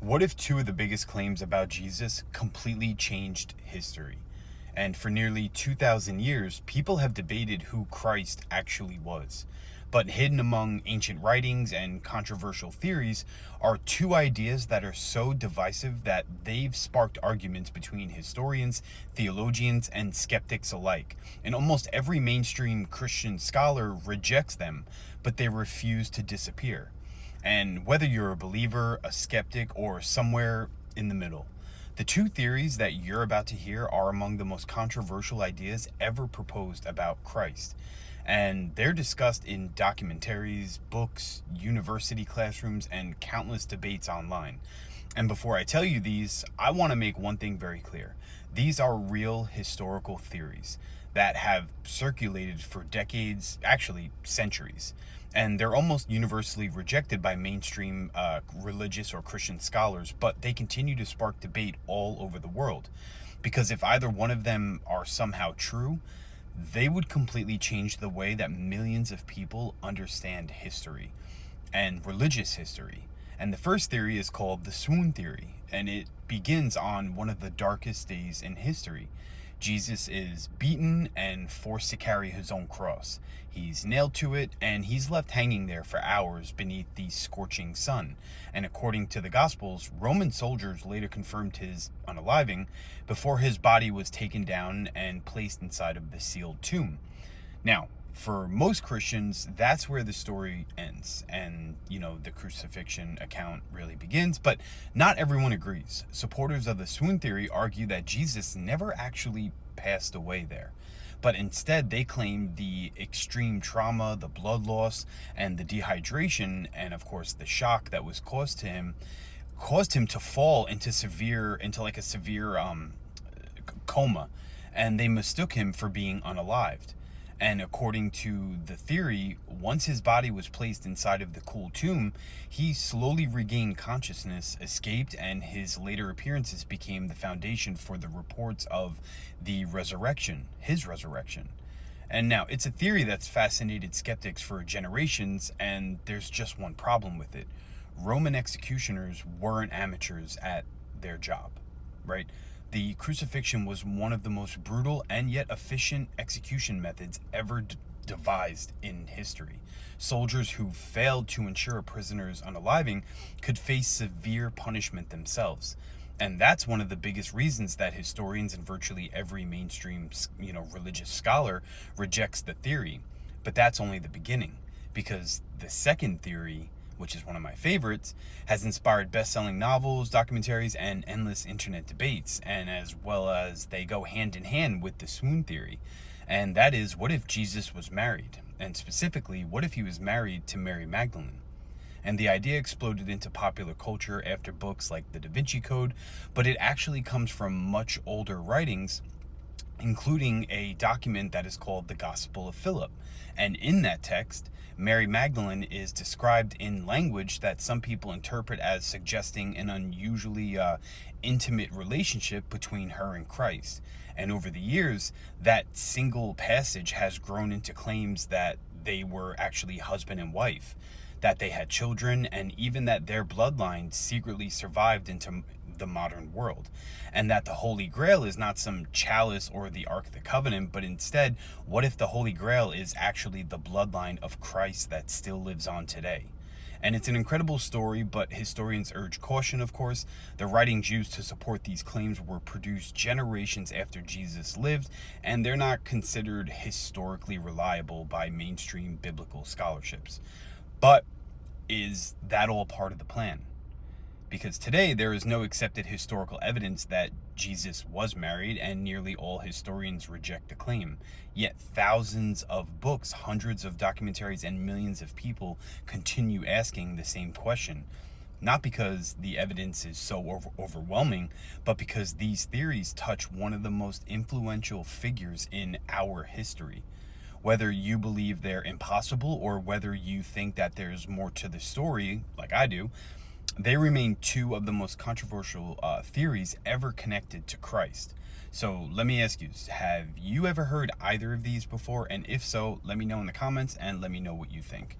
What if two of the biggest claims about Jesus completely changed history? And for nearly 2,000 years, people have debated who Christ actually was. But hidden among ancient writings and controversial theories are two ideas that are so divisive that they've sparked arguments between historians, theologians, and skeptics alike. And almost every mainstream Christian scholar rejects them, but they refuse to disappear. And whether you're a believer, a skeptic, or somewhere in the middle, the two theories that you're about to hear are among the most controversial ideas ever proposed about Christ. And they're discussed in documentaries, books, university classrooms, and countless debates online. And before I tell you these, I want to make one thing very clear. These are real historical theories that have circulated for decades, actually centuries. And they're almost universally rejected by mainstream religious or Christian scholars, but they continue to spark debate all over the world. Because if either one of them are somehow true, they would completely change the way that millions of people understand history and religious history. And the first theory is called the swoon theory, and it begins on one of the darkest days in history. Jesus is beaten and forced to carry his own cross. He's nailed to it, and he's left hanging there for hours beneath the scorching sun. And according to the Gospels, Roman soldiers later confirmed his unaliving before his body was taken down and placed inside of the sealed tomb. Now, for most Christians, that's where the story ends and, the crucifixion account really begins, but not everyone agrees. Supporters of the swoon theory argue that Jesus never actually passed away there, but instead they claim the extreme trauma, the blood loss, and the dehydration, and of course the shock that was caused him to fall into a severe coma, and they mistook him for being unalived. And according to the theory, once his body was placed inside of the cool tomb, he slowly regained consciousness, escaped, and his later appearances became the foundation for the reports of the resurrection, his resurrection. And now, it's a theory that's fascinated skeptics for generations, and there's just one problem with it. Roman executioners weren't amateurs at their job, right? The crucifixion was one of the most brutal and yet efficient execution methods ever devised in history. Soldiers who failed to ensure a prisoner's unaliving could face severe punishment themselves. And that's one of the biggest reasons that historians and virtually every mainstream, religious scholar rejects the theory. But that's only the beginning, because the second theory, which is one of my favorites, has inspired best-selling novels, documentaries, and endless internet debates, and as well as they go hand in hand with the swoon theory. And that is, what if Jesus was married? And specifically, what if he was married to Mary Magdalene? And the idea exploded into popular culture after books like The Da Vinci Code, but it actually comes from much older writings, including a document that is called the Gospel of Philip. And in that text, Mary Magdalene is described in language that some people interpret as suggesting an unusually intimate relationship between her and Christ. And over the years, that single passage has grown into claims that they were actually husband and wife, that they had children, and even that their bloodline secretly survived into the modern world, and that the Holy Grail is not some chalice or the Ark of the Covenant, but instead, what if the Holy Grail is actually the bloodline of Christ that still lives on today? And it's an incredible story, but historians urge caution, of course. The writings used to support these claims were produced generations after Jesus lived, and they're not considered historically reliable by mainstream biblical scholarships. But is that all part of the plan? Because today there is no accepted historical evidence that Jesus was married, and nearly all historians reject the claim. Yet thousands of books, hundreds of documentaries, and millions of people continue asking the same question. Not because the evidence is so overwhelming, but because these theories touch one of the most influential figures in our history. Whether you believe they're impossible or whether you think that there's more to the story, like I do, they remain two of the most controversial theories ever connected to Christ. So let me ask you, have you ever heard either of these before? And if so, let me know in the comments and let me know what you think.